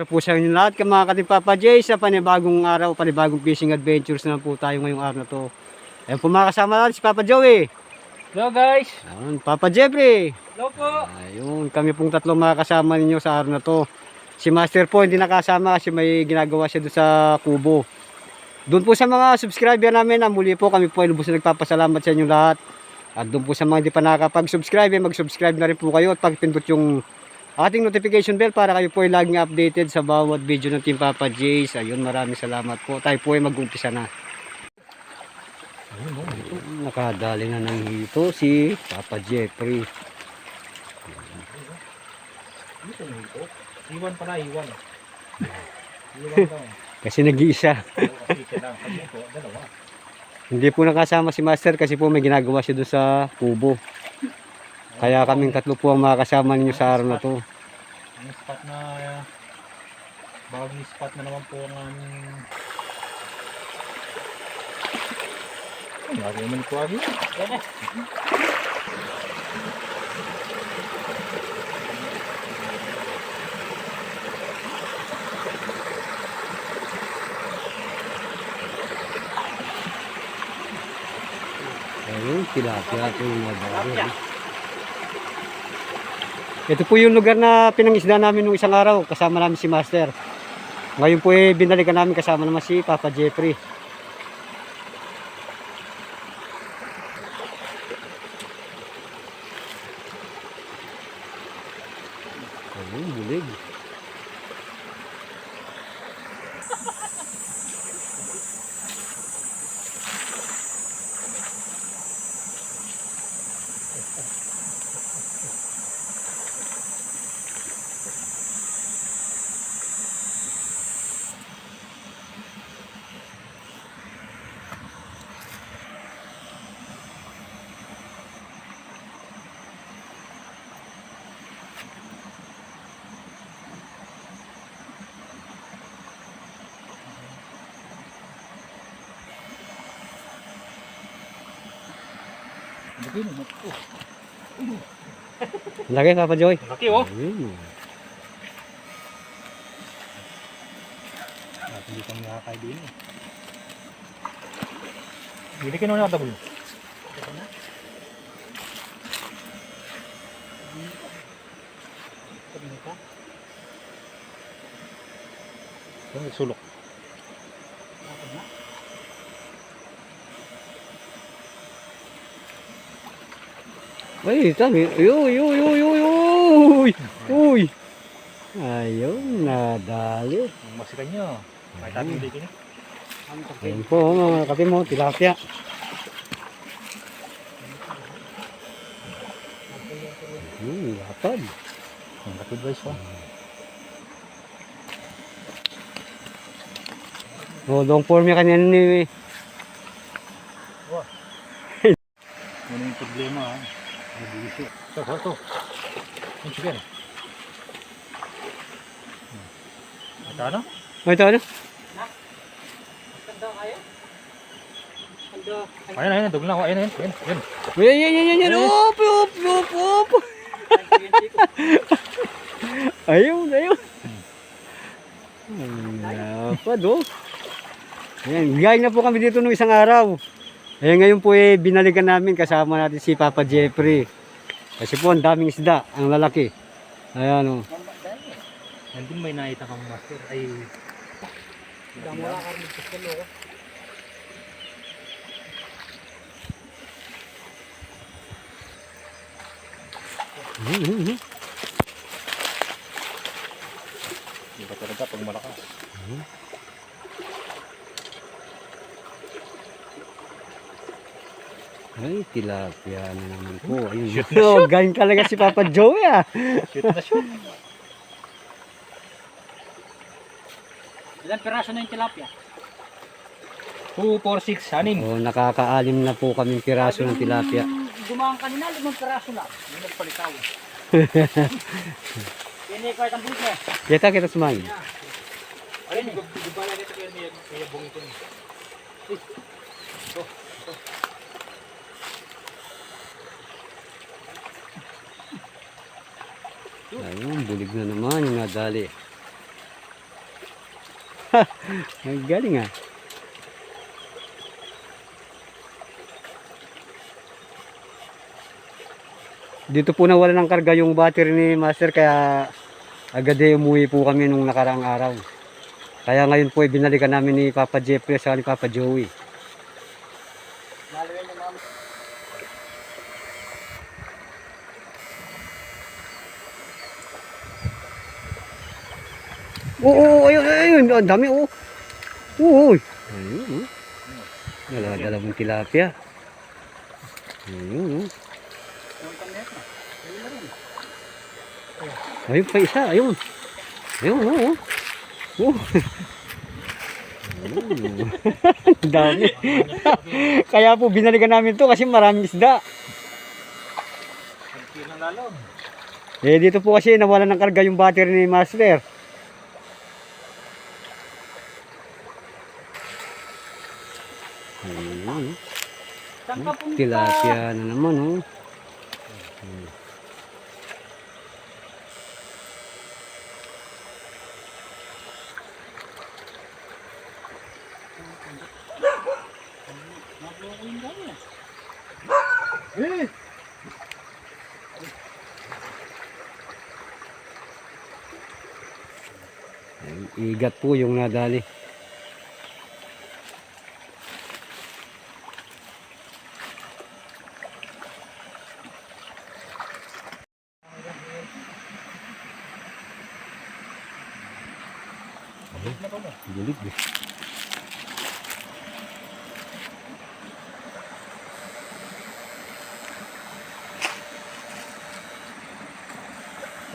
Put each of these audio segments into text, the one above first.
araw po sa inyo lahat, mga kating Papa J, sa panibagong araw, panibagong fishing adventures na po tayo ngayong araw na to. Ayan po mga kasama natin si Papa Joey. Hello guys. Ayun, Papa Jeffrey. Hello po. Ayun, kami pong tatlo mga kasama ninyo sa araw na to. Si Master po hindi nakasama kasi may ginagawa siya doon sa kubo. Doon po sa mga subscriber namin, muli po kami po ay lubos na nagpapasalamat sa inyo lahat. At doon po sa mga hindi pa nakakapag-subscribe, mag-subscribe na rin po kayo at pagpindot yung ating notification bell para kayo po ay laging updated sa bawat video ng Team Papa Jays. Ayun, maraming salamat po. Tayo po ay mag-umpisa na. Nakadali na ng hito si Papa Jeffrey. Iwan pala, iwan. Kasi nag-iisa. Hindi po nakasama si Master kasi po may ginagawa siya doon sa kubo. Kaya kaming tatlo po ang makakasama ninyo sa araw na to. Ang spot na bagong spot na naman po ang aming lagi naman po agad. Ayun, tilapia po yung nabari. Ito po yung lugar na pinangisda namin nung isang araw. Kasama namin si Master. Ngayon po binalikan namin kasama naman si Papa Jeffrey. Ayun, bulig. Lagi Papa Joy. Laki oh. Ayun. Hindi kami nakakay din eh. Hindi ka naman nakatabo. Sulok. Ay, tami. Uy. Ayun, nadali. Ang masikan nyo. May tabi ulit ini. Ayun po, mga kape mo, tilapia. Lapad. Ang kapit guys oh. Long form yan kanyan ni. Ano yung problema ha? Nabisi. Ito. Ang chicken. Ito ano? Ito ano? Ayun, dugla ko. Ayun. Yan. Op. Ayun. Lapad oh. Ayan, galing na po kami dito nung isang araw. Eh ngayon po binalikan namin kasama natin si Papa Jeffrey. Kasi po ang daming isda, ang lalaki. Ayan oh. Nandun may nakita kang master. Ay. Damula ka rin sa loko. Hindi ka talaga pag malakas. Ay, tilapia na naman po. Ayun. Shoot na Oh, galing talaga si Papa Joey ah. Shoot. Ilan piraso na yung tilapia? 2, 4, 6, 6. Oh, nakakaalim na po kaming piraso ng tilapia. Gumaang kanina, 5 piraso na. Yung nagpalitaw. Pinikoy ang bulit niya. Kita sumayin. Ayun, gubala nito kaya bungin ko niya. Ito. Ayun, bulig na naman yung nadali. Ang galing ah. Dito po nawala ng karga yung battery ni Master kaya agad umuwi po kami nung nakaraang araw. Kaya ngayon po binalikan namin ni Papa Jeffrey sa ni Papa Joey. Oo, ayun, ayun, ang dami oh. Oo. Ayun, oh. Dalawang tilapia. Ayun, oh. Ayun pa isa, ayun. Ayun, oo. Oh. Ang dami. Kaya po binalikan namin to kasi maraming isda. Eh dito po kasi nawalan ng karga yung battery ni Master. Ayun. Tilapia na naman oh. Ayun, igat po yung nadali. Gulit eh.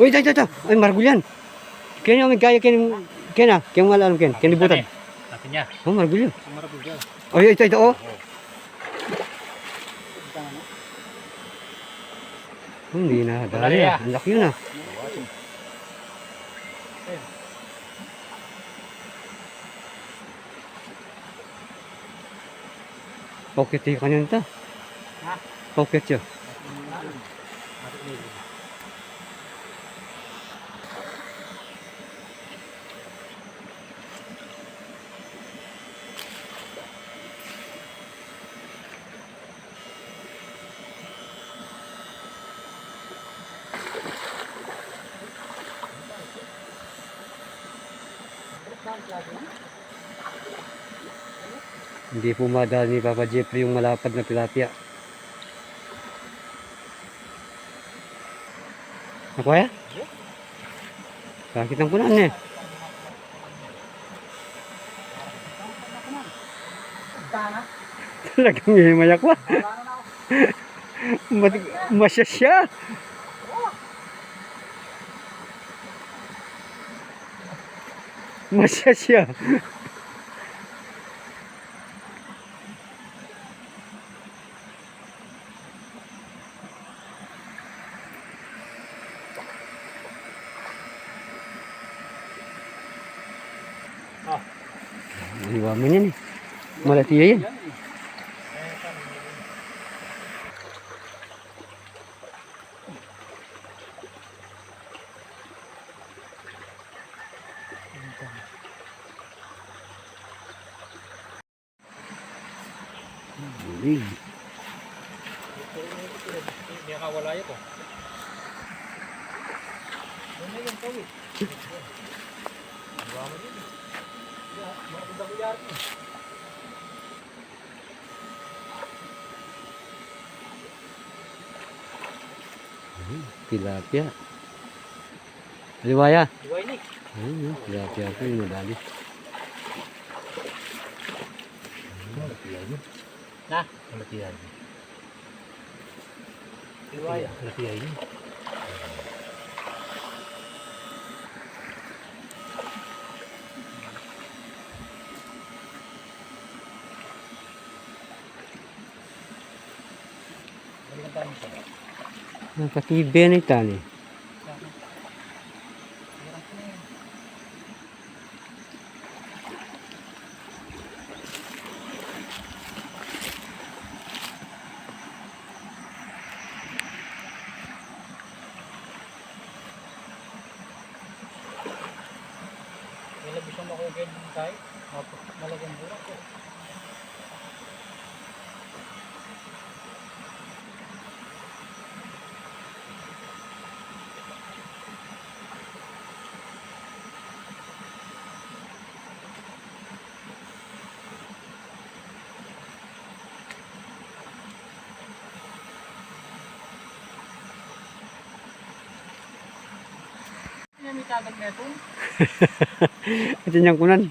Uy, ito. Ay, margul yan. Kaya naman kaya kaya malam kaya libutan. Natin niya. Oh, margul yan. Marabog yan. Oh, ito oh. Oh, hindi na dali. Ang laki yun ah. Pocket yung kanyan ta. Ha? Pocket yun. Hindi po madali ni Papa Jeffrey yung malapad na tilapia. Nakuha? Sakit ang kunaan eh. Talagang himayak ko. Masya siya. Masya siya. Iwaman yan eh. Malatiya yan. Bulig. Hindi nakawala ito. Ano yung tawid? Tilapia. Liwaya. Liway ni. Ayun, tilapia po yung nadali. Na? Malatiyan. Liway. Malatiyan yun. Nakatibe na itali. Television ako ganyan tayo. Malagang burak ko. May tagat na ito. Ito niyang kunan.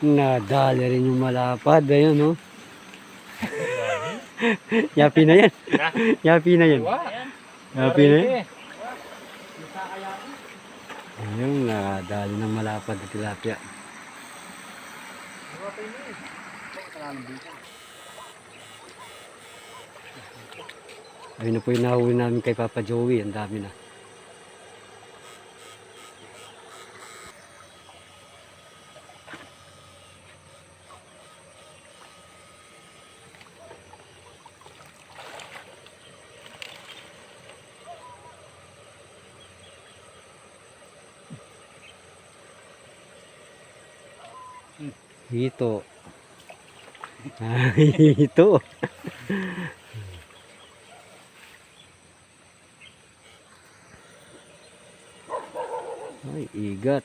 Nadali rin yung malapad. Ayun, no? Yapi na yan. Yapi na yan. Yapi na yan. Ayun, nadali ng malapad na tilapia. Ayun na po yung nahuli namin kay Papa Joey. Ang dami na. Hito. Hito. Ay, igat.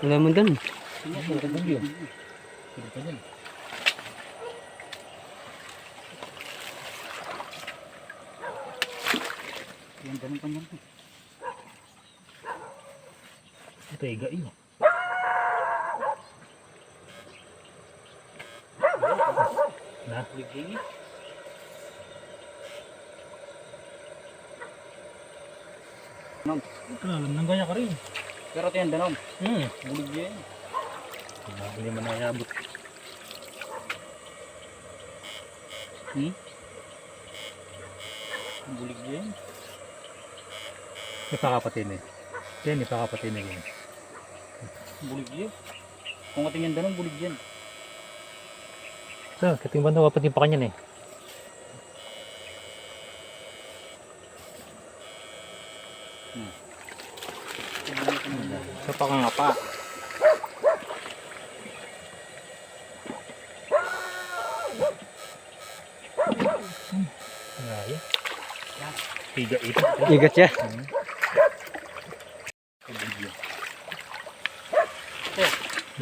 Wala mo doon. Yan, ganun pa niyan. Ito, iga iyo. Na? Liging. Nang gaya ka rin. Pero ito yan, danom. Bulig yan. Hindi man nakayabot. Bulig yan. Ipakapatin eh. Yan, ipakapatin eh. Bulig yan. Kung ating yan danom, bulig yan. So, kating banda, wapatin pa kanyan eh. Sa pangangapa. Ay. Tiga ito. Igat siya.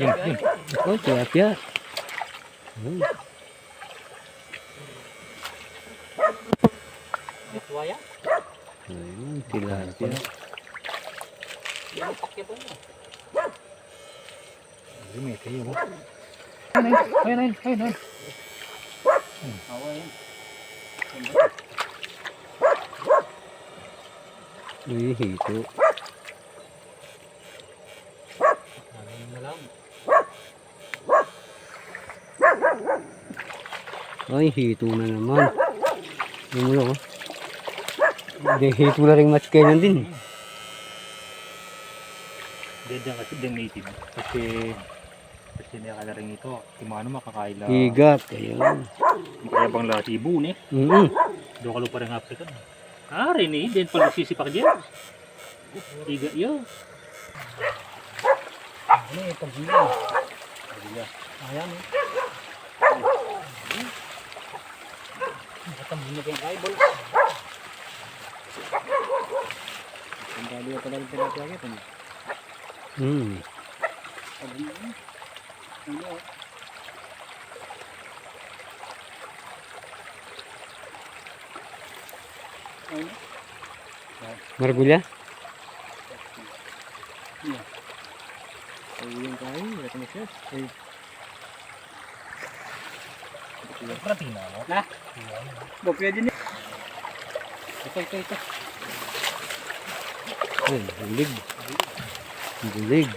Yan. Oh, tilapia. Ituaya? Ayun, tilapia. Yan, pakya po niya. May kayo mo. Ayun. Away. Uy, hito. Ayun na lang. Ay, hito na naman. Yung ulo ko. Hindi, hito na rin match kayo din. Diyan kasi din native. Kasi nakala rin ito. Yung mga ano makakaila. Igat. Ayun. Kaya bang latibun eh. Doon ka lupa rin Africa. Rin eh. Diyan pala sisipak dyan. Iga yun. Ano yung pagila? Pagila. Ayan eh. Matambun na kayong eyeball. Ang dali pa lang tilapia ito. Margulya? Ayun tayo, ito na siya. Pratina mo? Ha? Ba pwede niya. Ito. Ay, bulig. Bulig.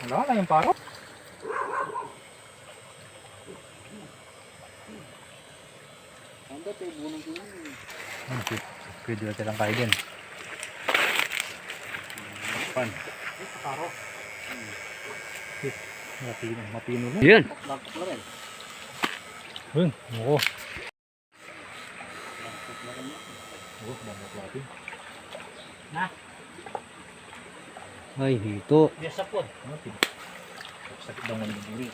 Wala na yung paro. Pwede natin lang kayo din. Pan. Mapino na. Yan. Oo. Ay, dito. Yes, sapod. Sakit daw mo ng buri.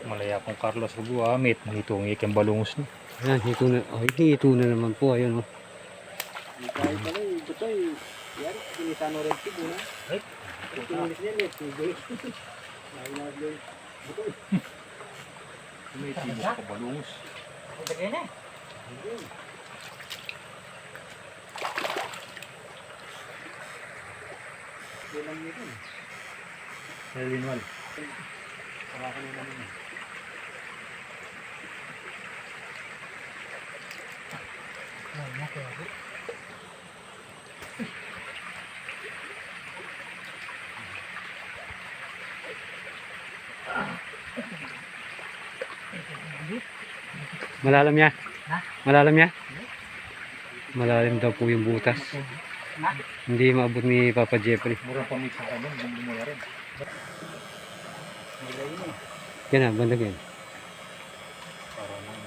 Malaya kong Carlos Huguamit. Nito ang ikim balungos na. Yan, dito na. Ay, dito na naman po. Ayun, oh. Ay, tumitibos ka balungos. Linwal. Malalam niya? Ha? Malalam niya? Malalim daw po yung butas. Hindi maabot ni Papa Jeffrey. Murang pamit sa kanon, hindi mo rin. Yan na, bandag yan. Para nang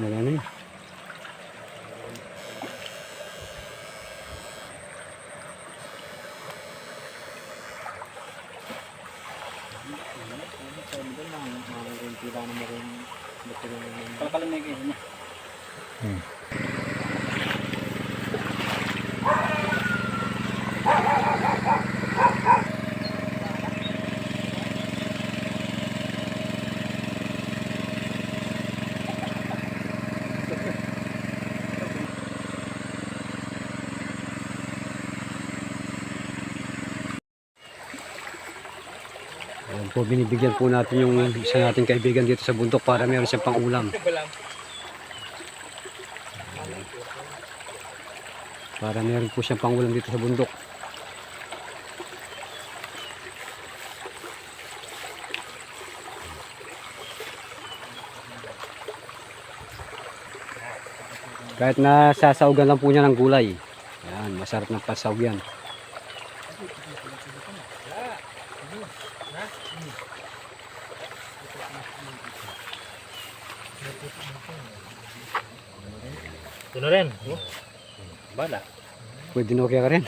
Wala na yun. Kalakalan na yung niya. Ayan po, binibigyan po natin yung isa nating kaibigan dito sa bundok para meron siyang pang-ulam. Para meron po siyang pang-ulam dito sa bundok. Kahit na sasaugan lang po niya ng gulay. Ayan, masarap ng pasaw yan. ito na rin. Bala. Pwede na okay ka rin.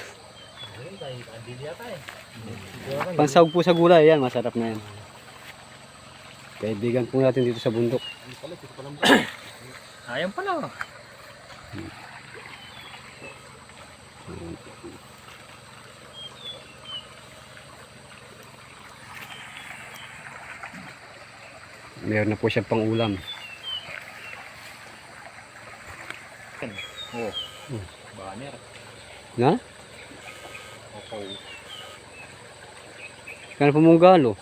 Pansawag po sa gulay, yan, masarap na yan. Kaibigan po natin dito sa bundok. Ayun pala. Meron na po siyang pang-ulam. Oh. Banner. Na? Okay. Kaya po mong galo.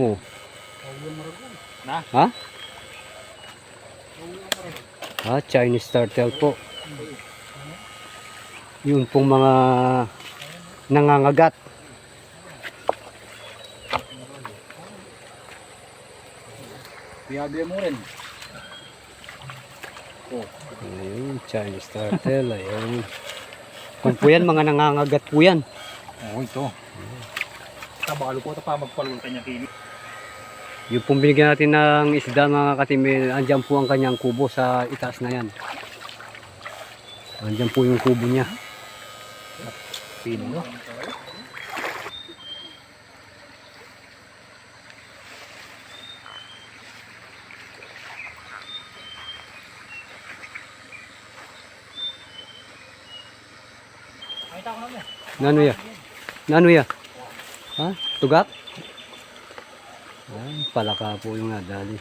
Oh. Na? Ha? Ah, Chinese turtle po. Yun pong mga nangangagat. Biyabe mo rin. Ayun, Chinese turtle. Ayun. Kung po yan, mga nangangagat po yan. Oo, ito. Tabalo ko ito pa magpalul kanya kini. Yung pong binigyan natin ng isda mga katimil, andyan po ang kanyang kubo sa itaas na yan. Andyan po yung kubo niya. Pino, no? Nano ya? Nano ya? Ha? Tugak? Ay, palaka po yung nadali.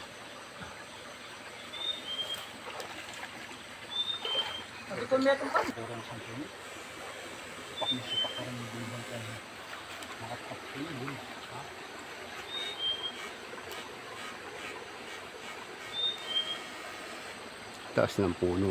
Taas ng puno.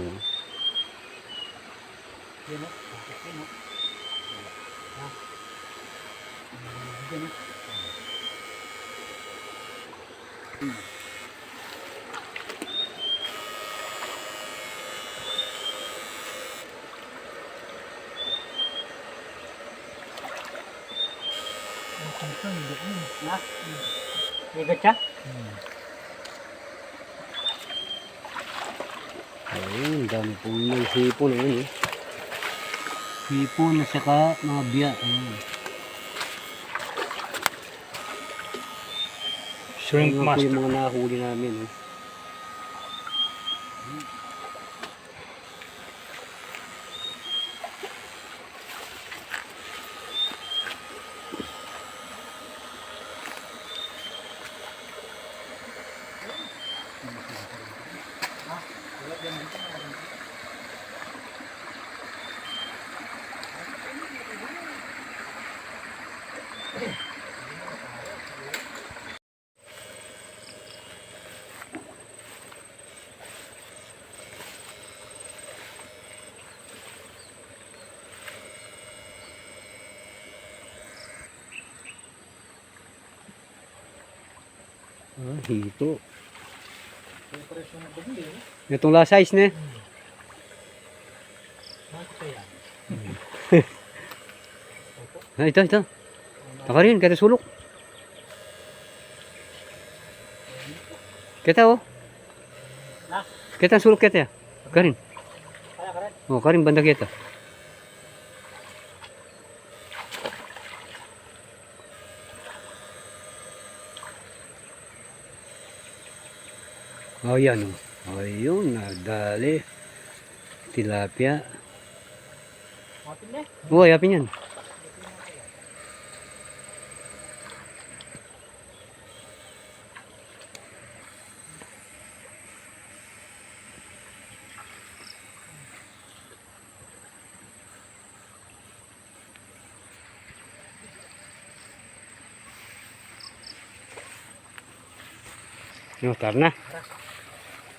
Igat siya? Ayun, dami po ng hipon ayun eh. Hipon at saka mga biya. Ayun. Shrimp Ayun po master. yung mga nahuli namin eh. Ah, hito. Itong last size ne. Ah, ito. Taka rin, kita sulok. Kita oh. Kita sulok kita. Karin. Oh, karin banda kita. Oh, yan oh. Ayun, nadali. Tilapia. Oh, yapin yan. No, tara na.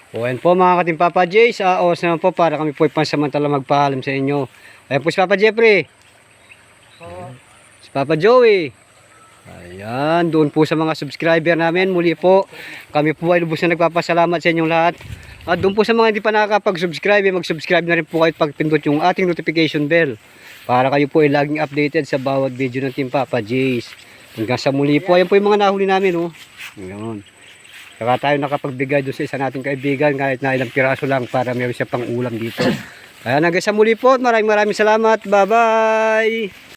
O, ayan po mga kating Papa Jays. Oras naman po para kami po pansamantala magpaalam sa inyo. Ayan po si Papa Jeffrey. Si Papa Joey. Ayan, doon po sa mga subscriber namin. Muli po, kami po ay lubos na nagpapasalamat sa inyong lahat. At doon po sa mga hindi pa nakakapag-subscribe, mag-subscribe na rin po kayo at pagpindot yung ating notification bell. Para kayo po ay laging updated sa bawat video ng Team Papa Jays. Hanggang sa muli po, ayan po yung mga nahuli namin. Oh. Ayan. Saka tayo nakapagbigay doon sa isa nating kaibigan kahit na ilang piraso lang para meron siya pang ulam dito. Kaya hanggang sa muli po, maraming salamat. Bye-bye!